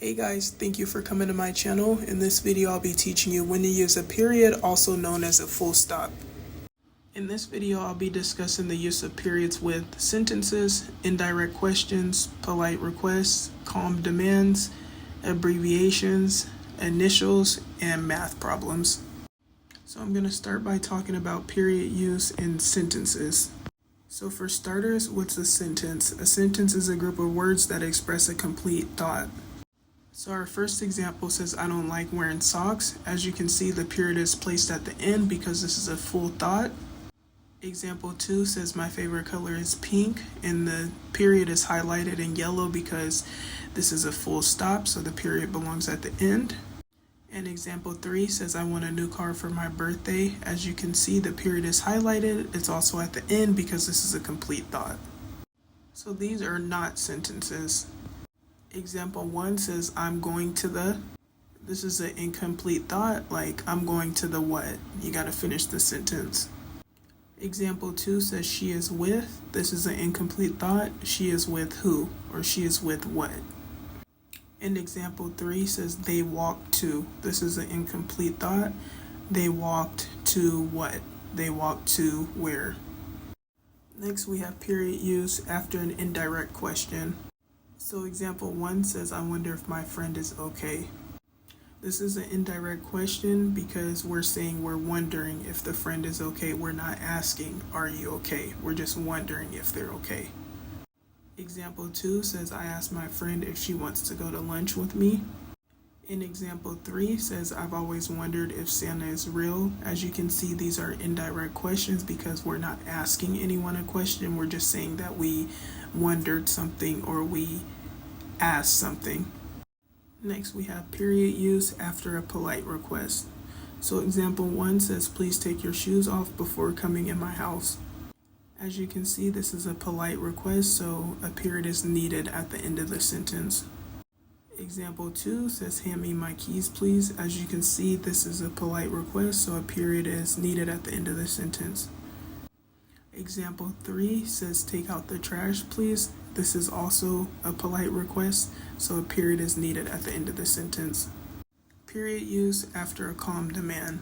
Hey guys, thank you for coming to my channel. In this video, I'll be teaching you when to use a period, also known as a full stop. In this video, I'll be discussing the use of periods with sentences, indirect questions, polite requests, calm demands, abbreviations, initials, and math problems. So I'm going to start by talking about period use in sentences. So for starters, what's a sentence? A sentence is a group of words that express a complete thought. So our first example says, I don't like wearing socks. As you can see, the period is placed at the end because this is a full thought. Example 2 says, my favorite color is pink, and the period is highlighted in yellow because this is a full stop, so the period belongs at the end. And example 3 says, I want a new car for my birthday. As you can see, the period is highlighted. It's also at the end because this is a complete thought. So these are not sentences. Example 1 says, I'm going to the. This is an incomplete thought, like I'm going to the what? You got to finish the sentence. Example 2 says, she is with. This is an incomplete thought. She is with who? Or she is with what? And example 3 says, they walked to. This is an incomplete thought. They walked to what? They walked to where? Next, we have period use after an indirect question. So example 1 says, I wonder if my friend is okay. This is an indirect question because we're saying we're wondering if the friend is okay. We're not asking, are you okay? We're just wondering if they're okay. Example 2 says, I asked my friend if she wants to go to lunch with me. In example 3 says, I've always wondered if Santa is real. As you can see, these are indirect questions because we're not asking anyone a question. We're just saying that we wondered something or we asked something. Next, we have period use after a polite request. So example 1 says, please take your shoes off before coming in my house. As you can see, this is a polite request, so a period is needed at the end of the sentence. Example 2 says, hand me my keys, please. As you can see, this is a polite request, so a period is needed at the end of the sentence. Example 3 says, take out the trash, please. This is also a polite request, so a period is needed at the end of the sentence. Period use after a calm demand.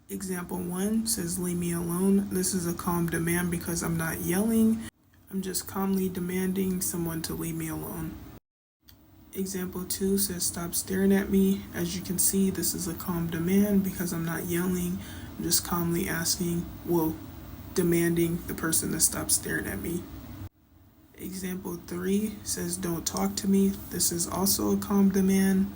Example 1 says, leave me alone. This is a calm demand because I'm not yelling. I'm just calmly demanding someone to leave me alone. Example 2 says, stop staring at me. As you can see, this is a calm demand because I'm not yelling. I'm just calmly demanding the person to stop staring at me. Example 3 says, don't talk to me. This is also a calm demand.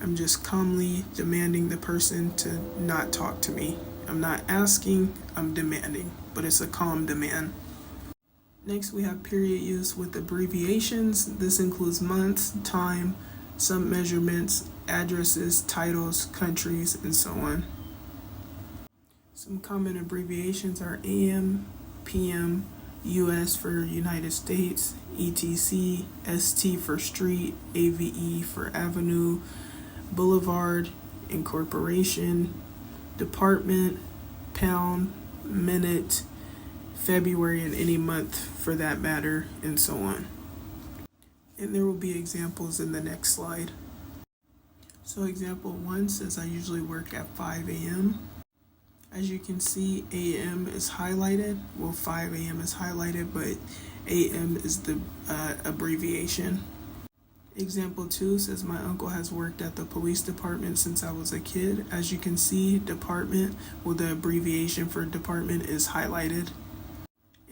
I'm just calmly demanding the person to not talk to me. I'm not asking, I'm demanding, but it's a calm demand. Next, we have period use with abbreviations. This includes months, time, some measurements, addresses, titles, countries, and so on. Some common abbreviations are AM, PM, US for United States, ETC, ST for street, AVE for avenue, boulevard, incorporation, department, pound, minute, February, and any month for that matter, and so on. And there will be examples in the next slide. So example 1 says, I usually work at 5 a.m. As you can see, AM is highlighted. Well, 5 a.m. is highlighted, but AM is the abbreviation. Example 2 says, my uncle has worked at the police department since I was a kid. As you can see, department, the abbreviation for department is highlighted.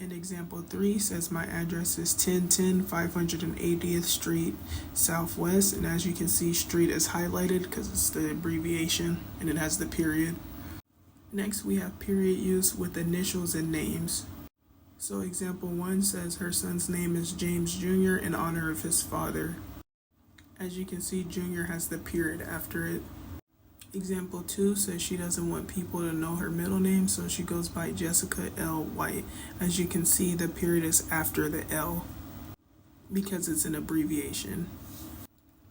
And example 3 says, my address is 1010 580th Street Southwest. And as you can see, street is highlighted because it's the abbreviation and it has the period. Next, we have period use with initials and names. So example 1 says, her son's name is James Jr. in honor of his father. As you can see, Jr. has the period after it. Example 2 says she doesn't want people to know her middle name, so she goes by Jessica L. White. As you can see, the period is after the L because it's an abbreviation.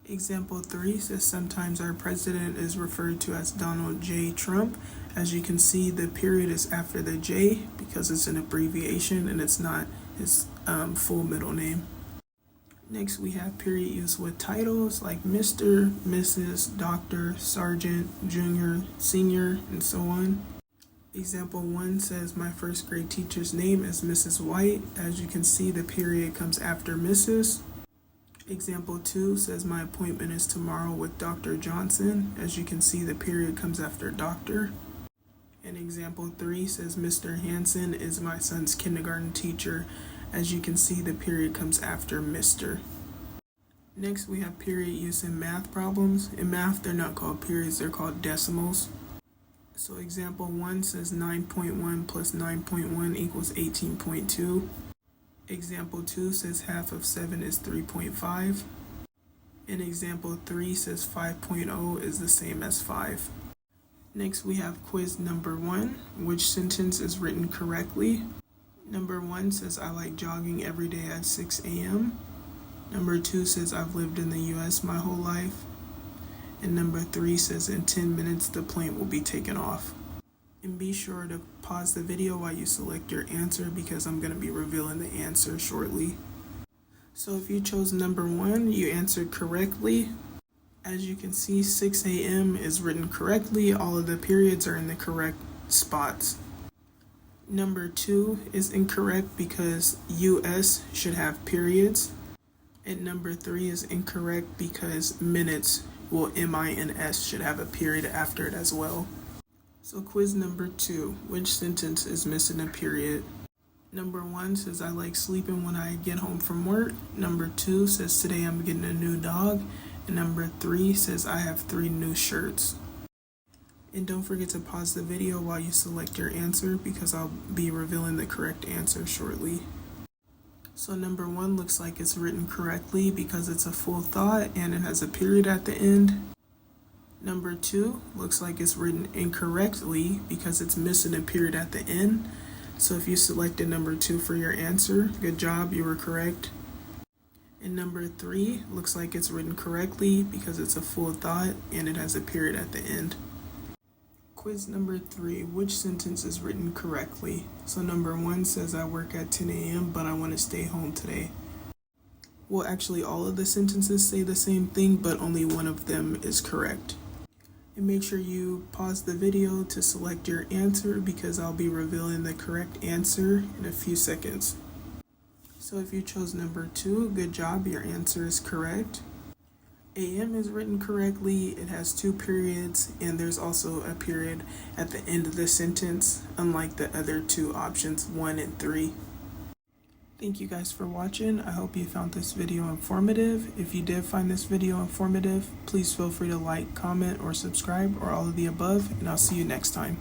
Example 3 says, sometimes our president is referred to as Donald J. Trump. As you can see, the period is after the J because it's an abbreviation and it's not his full middle name. Next, we have period used with titles like Mr., Mrs., Doctor, Sergeant, Junior, Senior, and so on. Example 1 says, my first grade teacher's name is Mrs. White. As you can see, the period comes after Mrs. Example 2 says, my appointment is tomorrow with Dr. Johnson. As you can see, the period comes after Doctor. And example 3 says, Mr. Hansen is my son's kindergarten teacher. As you can see, the period comes after Mr. Next, we have period use in math problems. In math, they're not called periods, they're called decimals. So example 1 says 9.1 plus 9.1 equals 18.2. Example 2 says half of 7 is 3.5. And example 3 says 5.0 is the same as 5. Next, we have quiz number 1. Which sentence is written correctly? Number 1 says, I like jogging every day at 6 a.m. Number 2 says, I've lived in the U.S. my whole life. And number 3 says, in 10 minutes, the plane will be taken off. And be sure to pause the video while you select your answer because I'm going to be revealing the answer shortly. So if you chose number 1, you answered correctly. As you can see, 6 a.m. is written correctly. All of the periods are in the correct spots. Number 2 is incorrect because US should have periods. And number 3 is incorrect because minutes, well, MINS should have a period after it as well. So quiz number 2, which sentence is missing a period? Number 1 says, I like sleeping when I get home from work. Number 2 says, today I'm getting a new dog. And number 3 says, I have 3 new shirts. And don't forget to pause the video while you select your answer because I'll be revealing the correct answer shortly. So number 1 looks like it's written correctly because it's a full thought and it has a period at the end. Number 2 looks like it's written incorrectly because it's missing a period at the end. So if you selected number 2 for your answer, good job, you were correct. And number 3 looks like it's written correctly because it's a full thought and it has a period at the end. Quiz number 3, which sentence is written correctly? So number 1 says, I work at 10 a.m. but I want to stay home today. Well, actually all of the sentences say the same thing, but only one of them is correct. And make sure you pause the video to select your answer because I'll be revealing the correct answer in a few seconds. So if you chose number 2, good job, your answer is correct. AM is written correctly, it has 2 periods, and there's also a period at the end of the sentence, unlike the other 2 options, 1 and 3. Thank you guys for watching. I hope you found this video informative. If you did find this video informative, please feel free to like, comment, or subscribe, or all of the above, and I'll see you next time.